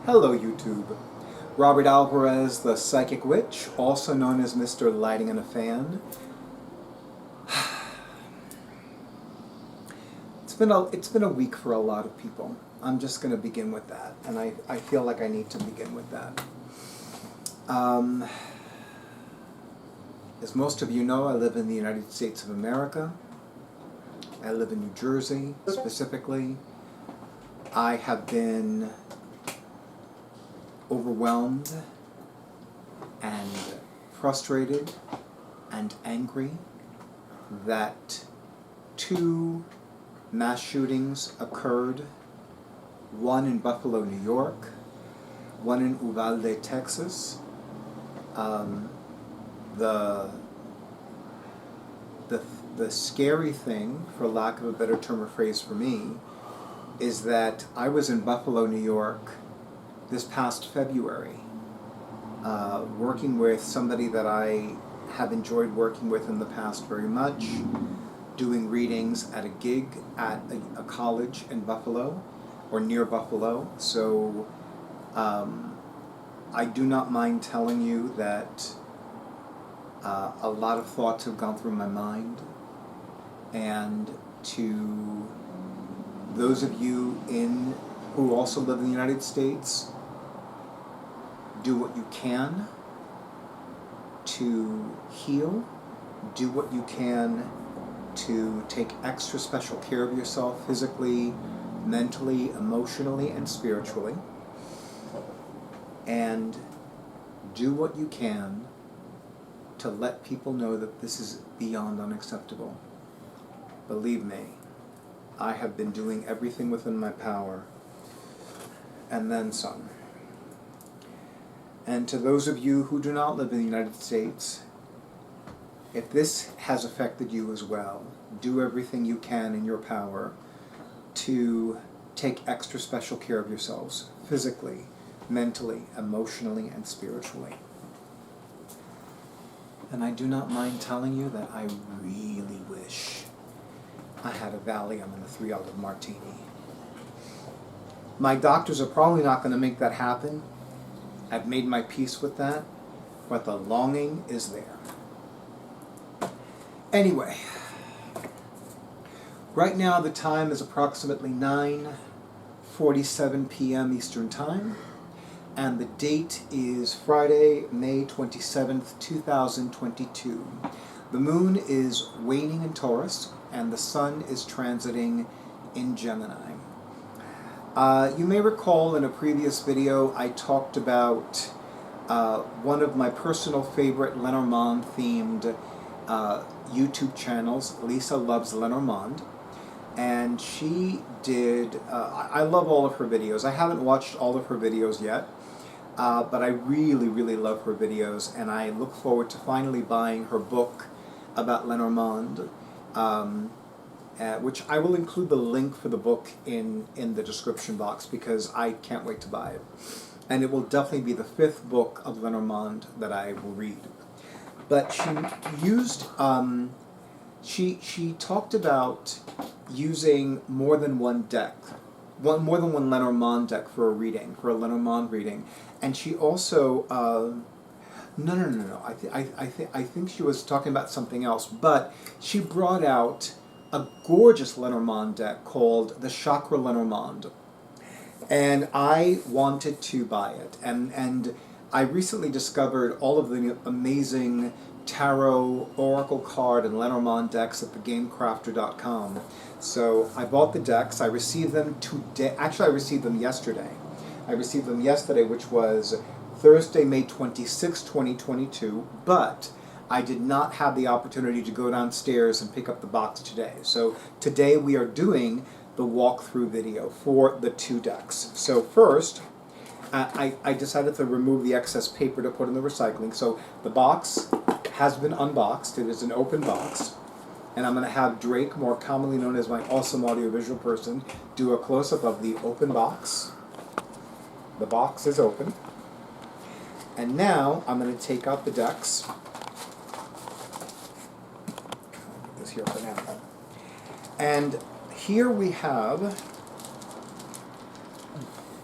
Hello YouTube. Robert Alvarez, the Psychic Witch, also known as Mr. Lighting in a Fan. It's been a week for a lot of people. I'm just going to begin with that, and I feel like I need to begin with that. As most of you know, I live in the United States of America. I live in New Jersey, specifically. I have been overwhelmed and frustrated and angry that 2 mass shootings occurred, one in Buffalo, New York, one in Uvalde, Texas. The scary thing, for lack of a better term or phrase for me, is that I was in Buffalo, New York this past February, working with somebody that I have enjoyed working with in the past very much, doing readings at a gig at a college in Buffalo, or near Buffalo. So I do not mind telling you that a lot of thoughts have gone through my mind, and to those of you who also live in the United States, do what you can to heal. Do what you can to take extra special care of yourself physically, mentally, emotionally, and spiritually. And do what you can to let people know that this is beyond unacceptable. Believe me, I have been doing everything within my power, and then some. And to those of you who do not live in the United States, if this has affected you as well, do everything you can in your power to take extra special care of yourselves, physically, mentally, emotionally, and spiritually. And I do not mind telling you that I really wish I had a Valium and a 3-olive martini. My doctors are probably not going to make that happen. I've made my peace with that, but the longing is there. Anyway, right now the time is approximately 9:47 p.m. Eastern Time, and the date is Friday, May 27th, 2022. The moon is waning in Taurus, and the sun is transiting in Gemini. You may recall in a previous video I talked about one of my personal favorite Lenormand themed YouTube channels, Lisa Loves Lenormand, and she did, I love all of her videos. I haven't watched all of her videos yet, but I really, really love her videos, and I look forward to finally buying her book about Lenormand, which I will include the link for the book in the description box, because I can't wait to buy it. And it will definitely be the 5th book of Lenormand that I will read. But she used, she talked about using more than one deck, more than one Lenormand deck for a reading, for a Lenormand reading. And she also, no. I think she was talking about something else, but she brought out a gorgeous Lenormand deck called the Chakra Lenormand, and I wanted to buy it. And I recently discovered all of the amazing tarot, oracle card, and Lenormand decks at thegamecrafter.com. So I bought the decks. I received them today. Actually, I received them yesterday. I received them yesterday, which was Thursday, May 26, 2022, but I did not have the opportunity to go downstairs and pick up the box today. So today we are doing the walkthrough video for the 2 decks. So first, I decided to remove the excess paper to put in the recycling. So the box has been unboxed. It is an open box. And I'm going to have Drake, more commonly known as my awesome audiovisual person, do a close-up of the open box. The box is open. And now I'm going to take out the decks. Put this here for now. And here we have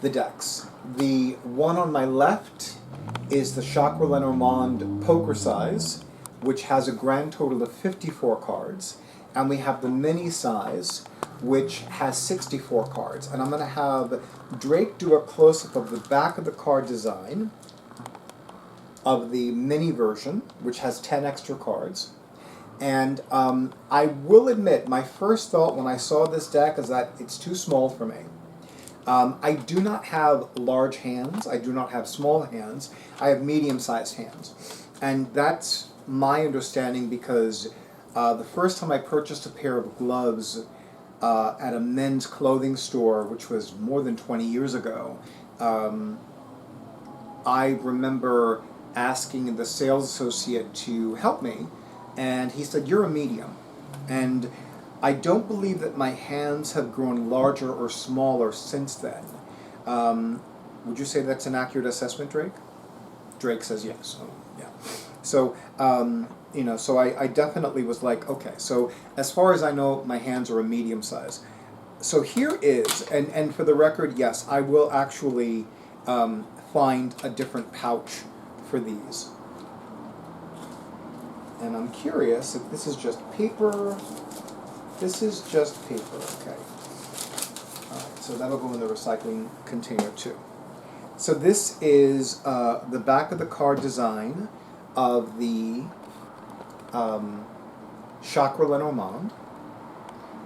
the decks. The one on my left is the Chakra Lenormand poker size, which has a grand total of 54 cards. And we have the mini size, which has 64 cards. And I'm going to have Drake do a close-up of the back of the card design of the mini version, which has 10 extra cards. And I will admit, my first thought when I saw this deck is that it's too small for me. I do not have large hands. I do not have small hands. I have medium-sized hands. And that's my understanding because the first time I purchased a pair of gloves at a men's clothing store, which was more than 20 years ago, I remember asking the sales associate to help me, and he said, "You're a medium." And I don't believe that my hands have grown larger or smaller since then. Would you say that's an accurate assessment, Drake? Drake says yes. So, yeah. So, so I definitely was like, okay, so as far as I know, my hands are a medium size. So here is, and for the record, yes, I will actually find a different pouch for these. And I'm curious if this is just paper. This is just paper, okay. All right, so that'll go in the recycling container too. So this is the back of the card design of the Chakra Lenormand.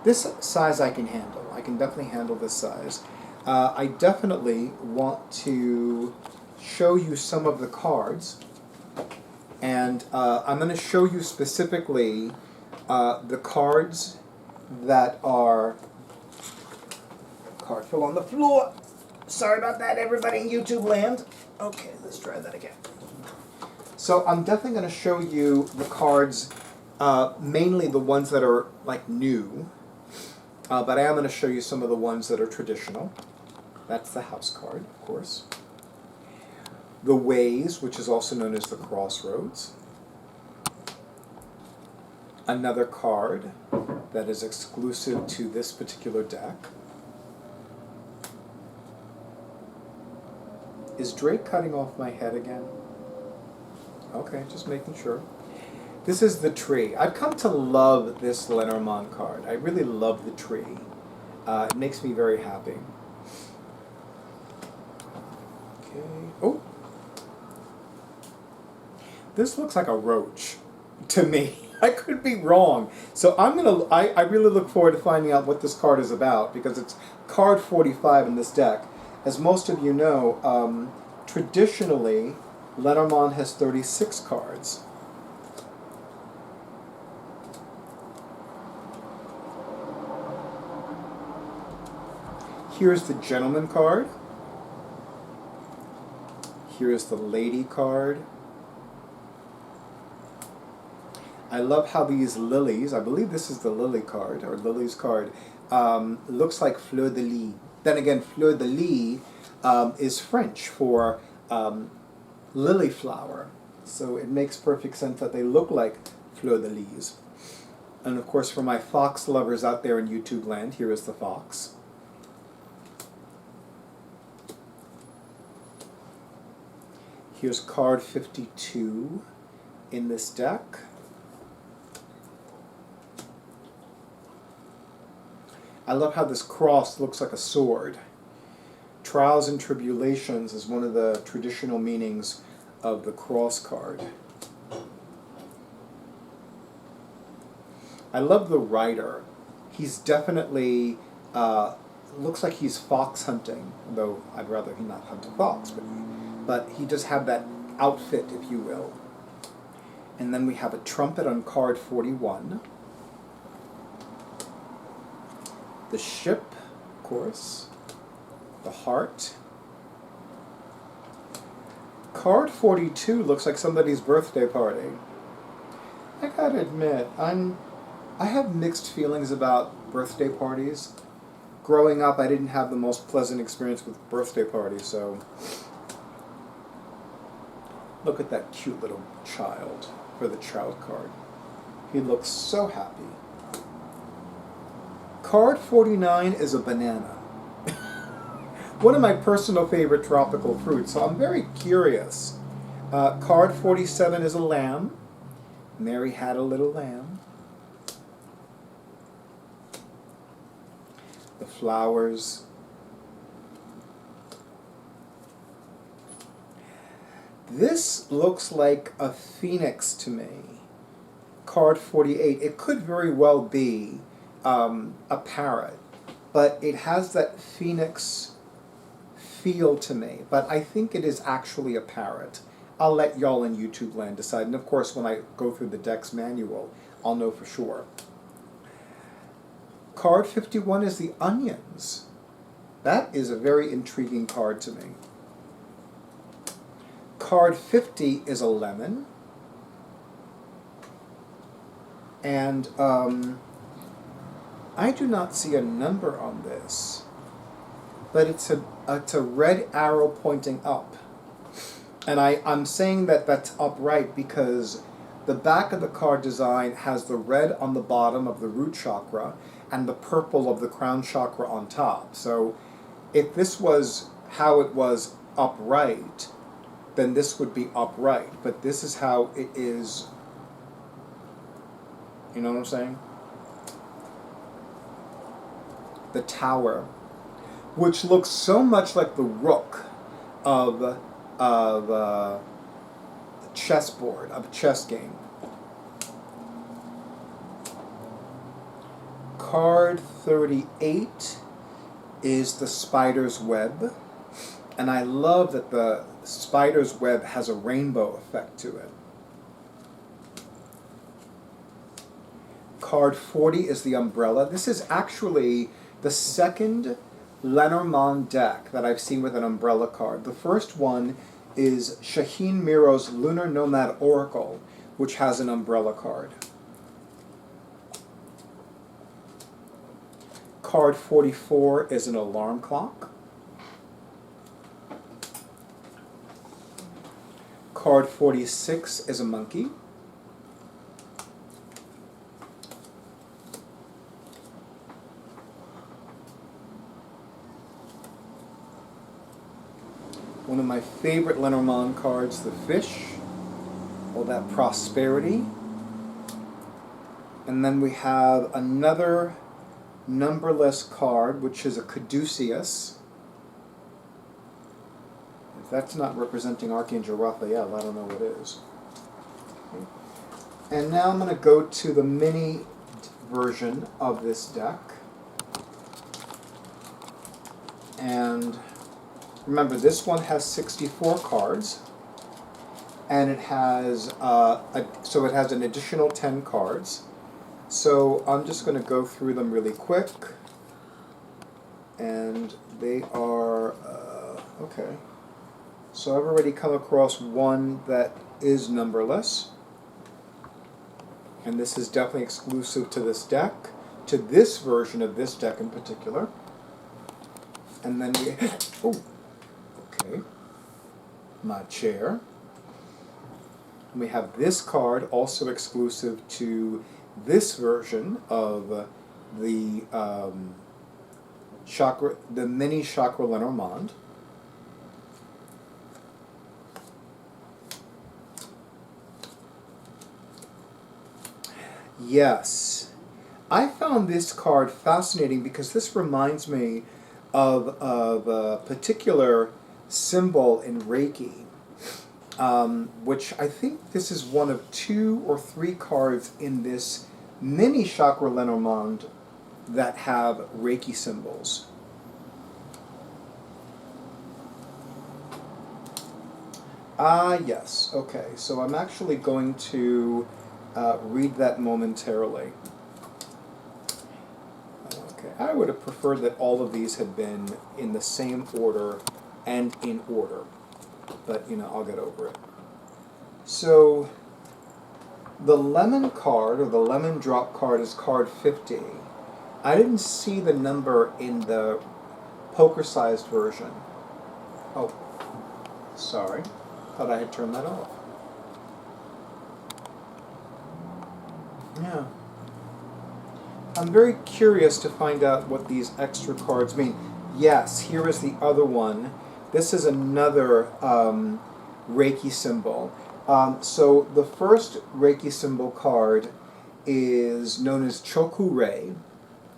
This size I can handle. I can definitely handle this size. I definitely want to show you some of the cards. And I'm going to show you specifically the cards that are... Card fell on the floor. Sorry about that, everybody in YouTube land. Okay, let's try that again. So I'm definitely going to show you the cards, mainly the ones that are like new, but I am going to show you some of the ones that are traditional. That's the house card, of course. The Ways, which is also known as the Crossroads. Another card that is exclusive to this particular deck. Is Drake cutting off my head again? Okay, just making sure. This is the Tree. I've come to love this Lenormand card. I really love the Tree. It makes me very happy. Okay. Oh! This looks like a roach to me. I could be wrong. So I really look forward to finding out what this card is about because it's card 45 in this deck. As most of you know, traditionally, Lenormand has 36 cards. Here's the Gentleman card. Here's the Lady card. I love how these lilies, I believe this is the Lily card, or Lily's card, looks like fleur de lis. Then again, fleur de lis is French for lily flower. So it makes perfect sense that they look like fleur de lis. And of course, for my fox lovers out there in YouTube land, here is the fox. Here's card 52 in this deck. I love how this cross looks like a sword. Trials and tribulations is one of the traditional meanings of the cross card. I love the rider. He's definitely, looks like he's fox hunting, though I'd rather he not hunt a fox, but he does have that outfit, if you will. And then we have a trumpet on card 41. The ship, of course. The heart. Card 42 looks like somebody's birthday party. I gotta admit, I have mixed feelings about birthday parties. Growing up, I didn't have the most pleasant experience with birthday parties, so... Look at that cute little child for the child card. He looks so happy. Card 49 is a banana. one of my personal favorite tropical fruits, so I'm very curious. Card 47 is a lamb. Mary had a little lamb. The flowers. This looks like a phoenix to me. Card 48. It could very well be a parrot, but it has that phoenix feel to me. But I think it is actually a parrot. I'll let y'all in YouTube land decide. And of course, when I go through the deck's manual, I'll know for sure. Card 51 is the onions. That is a very intriguing card to me. Card 50 is a lemon. And I do not see a number on this, but it's a red arrow pointing up. And I'm saying that that's upright because the back of the card design has the red on the bottom of the root chakra and the purple of the crown chakra on top. So if this was how it was upright, then this would be upright. But this is how it is. You know what I'm saying? The tower, which looks so much like the rook of chessboard, of a chess game. Card 38 is the spider's web, and I love that the spider's web has a rainbow effect to it. Card 40 is the umbrella. This is actually the second Lenormand deck that I've seen with an umbrella card. The first one is Shaheen Miro's Lunar Nomad Oracle, which has an umbrella card. Card 44 is an alarm clock. Card 46 is a monkey. One of my favorite Lenormand cards, the fish, all that prosperity. And then we have another numberless card, which is a caduceus. If that's not representing Archangel Raphael, I don't know what is. Okay. And now I'm going to go to the mini version of this deck. And remember, this one has 64 cards, and it has so it has an additional 10 cards. So I'm just going to go through them really quick, and they are okay. So I've already come across one that is numberless, and this is definitely exclusive to this deck, to this version of this deck in particular. And then we my chair. And we have this card also exclusive to this version of the chakra, the mini Chakra Lenormand. Yes, I found this card fascinating because this reminds me of a particular symbol in Reiki, which I think this is one of 2 or 3 cards in this mini Chakra Lenormand that have Reiki symbols. Yes, okay, so I'm actually going to read that momentarily. Okay, I would have preferred that all of these had been in the same order and in order, but you know, I'll get over it. So the lemon card, or the lemon drop card, is card 50. I didn't see the number in the poker-sized version. Oh, sorry. Thought I had turned that off. Yeah. I'm very curious to find out what these extra cards mean. Yes, here is the other one. This is another Reiki symbol. So the first Reiki symbol card is known as Choku-rei.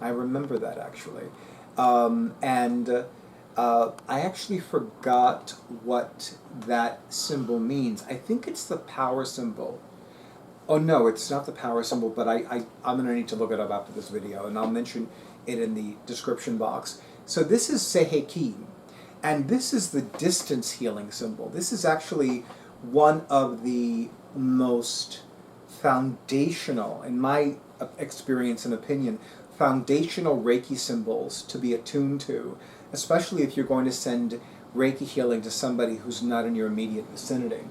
I remember that actually. And I actually forgot what that symbol means. I think it's the power symbol. Oh no, it's not the power symbol, but I'm going to need to look it up after this video, and I'll mention it in the description box. So this is Seiheki, and this is the distance healing symbol. This is actually one of the most foundational, in my experience and opinion, foundational Reiki symbols to be attuned to, especially if you're going to send Reiki healing to somebody who's not in your immediate vicinity.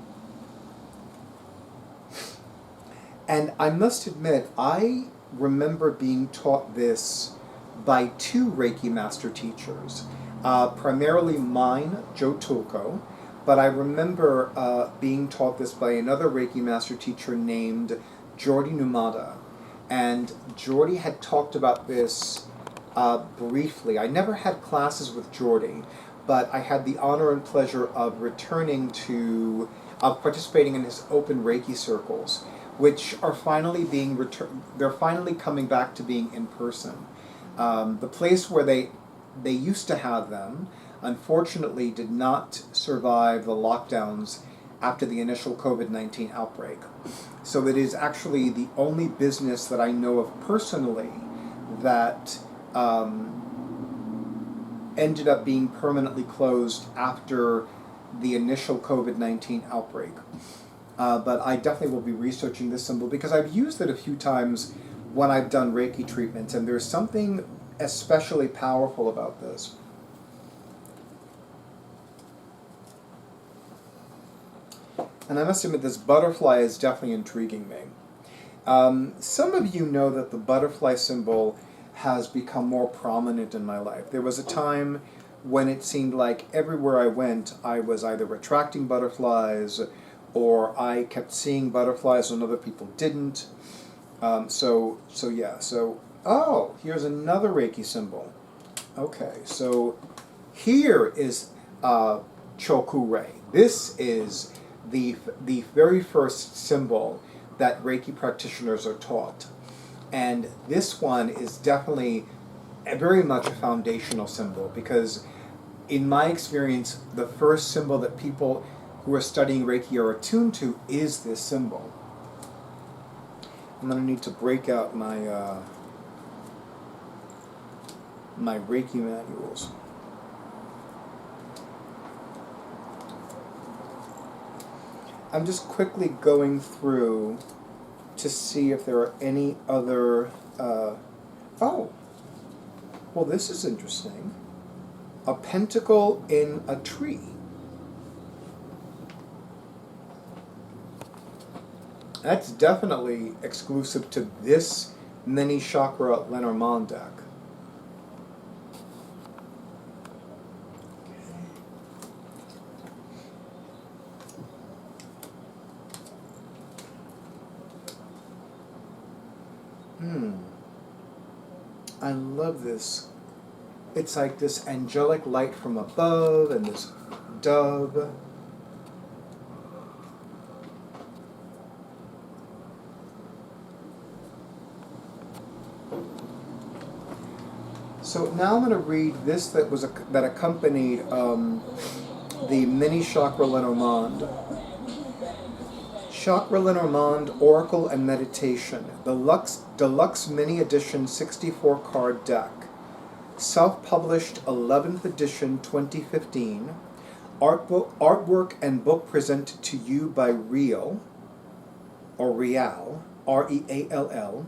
And I must admit, I remember being taught this by two Reiki master teachers, primarily mine, Joe Tulko, but I remember being taught this by another Reiki master teacher named Jordi Numada. And Jordi had talked about this briefly. I never had classes with Jordi, but I had the honor and pleasure of participating in his open Reiki circles, which are finally being they're finally coming back to being in person. The place where they used to have them, unfortunately, did not survive the lockdowns after the initial COVID-19 outbreak. So it is actually the only business that I know of personally that ended up being permanently closed after the initial COVID-19 outbreak. But I definitely will be researching this symbol because I've used it a few times when I've done Reiki treatments, and there's something especially powerful about this. And I must admit, this butterfly is definitely intriguing me. Some of you know that the butterfly symbol has become more prominent in my life. There was a time when it seemed like everywhere I went, I was either attracting butterflies or I kept seeing butterflies when other people didn't. So, oh, here's another Reiki symbol. Okay, so here is Choku-rei. This is the very first symbol that Reiki practitioners are taught. And this one is definitely very much a foundational symbol because in my experience, the first symbol that people who are studying Reiki are attuned to is this symbol. I'm going to need to break out my my Reiki manuals. I'm just quickly going through to see if there are any other... oh, well, this is interesting. A pentacle in a tree. That's definitely exclusive to this mini Chakra Lenormand deck. I love this. It's like this angelic light from above and this dove. So now I'm going to read this that accompanied the mini Chakra Lenormand. Chakra Lenormand Oracle and Meditation, the Deluxe Mini Edition 64 card deck. Self-published 11th edition 2015. Artwork and book presented to you by Real, or Real, R-E-A-L-L.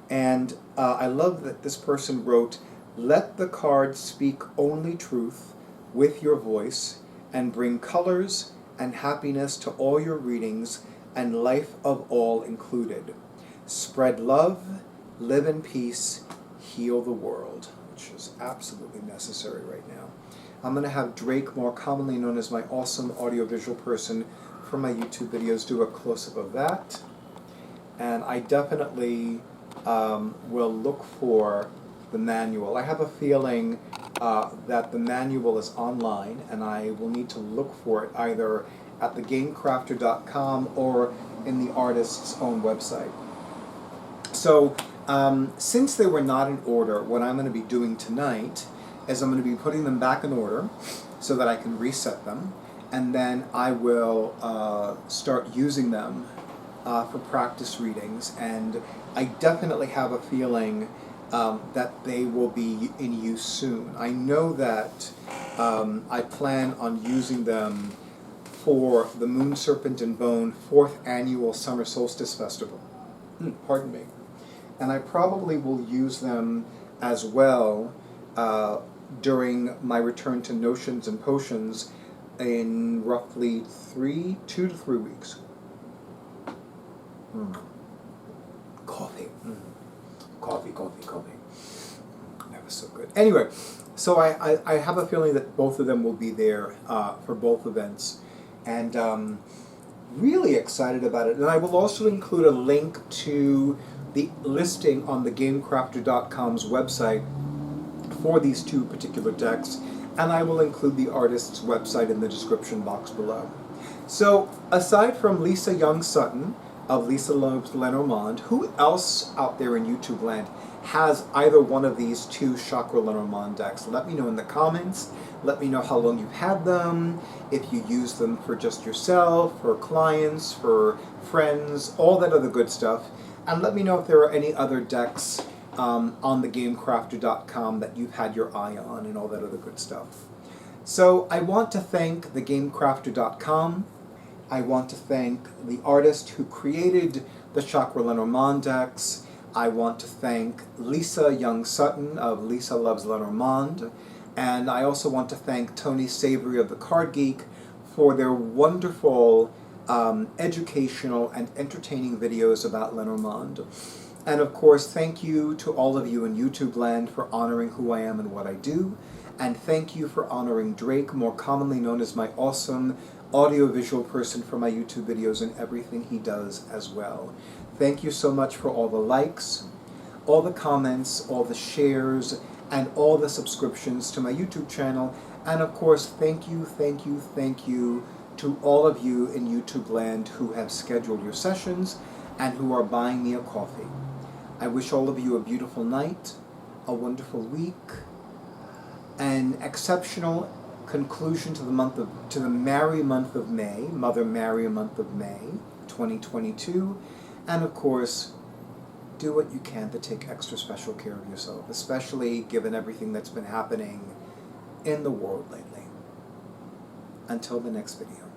And I love that this person wrote, "Let the cards speak only truth with your voice and bring colors and happiness to all your readings and life of all included. Spread love, live in peace, heal the world," which is absolutely necessary right now. I'm going to have Drake, more commonly known as my awesome audiovisual person for my YouTube videos, do a close-up of that. And I definitely will look for the manual. I have a feeling that the manual is online, and I will need to look for it either at thegamecrafter.com or in the artist's own website. So, since they were not in order, what I'm going to be doing tonight is I'm going to be putting them back in order so that I can reset them, and then I will start using them for practice readings, and I definitely have a feeling that they will be in use soon. I know that I plan on using them for the Moon, Serpent, and Bone 4th Annual Summer Solstice Festival. Pardon me. And I probably will use them as well during my return to Notions and Potions in roughly 2 to 3 weeks. Coffee. Coffee. That was so good. Anyway, so I have a feeling that both of them will be there for both events. And really excited about it. And I will also include a link to the listing on the GameCrafter.com's website for these 2 particular decks, and I will include the artist's website in the description box below. So, aside from Lisa Young-Sutton of Lisa Loves Lenormand, who else out there in YouTube land has either one of these 2 Chakra Lenormand decks? Let me know in the comments. Let me know how long you've had them, if you use them for just yourself, for clients, for friends, all that other good stuff. And let me know if there are any other decks on the GameCrafter.com that you've had your eye on and all that other good stuff. So I want to thank the GameCrafter.com. I want to thank the artist who created the Chakra Lenormand decks. I want to thank Lisa Young-Sutton of Lisa Loves Lenormand. And I also want to thank Tony Savory of The Card Geek for their wonderful educational and entertaining videos about Lenormand. And of course, thank you to all of you in YouTube land for honoring who I am and what I do. And thank you for honoring Drake, more commonly known as my awesome audiovisual person, for my YouTube videos and everything he does as well. Thank you so much for all the likes, all the comments, all the shares, and all the subscriptions to my YouTube channel. And of course, thank you to all of you in YouTube land who have scheduled your sessions and who are buying me a coffee. I wish all of you a beautiful night, a wonderful week, an exceptional conclusion to the merry month of May, Mother Mary month of May, 2022, and of course, do what you can to take extra special care of yourself, especially given everything that's been happening in the world lately. Until the next video.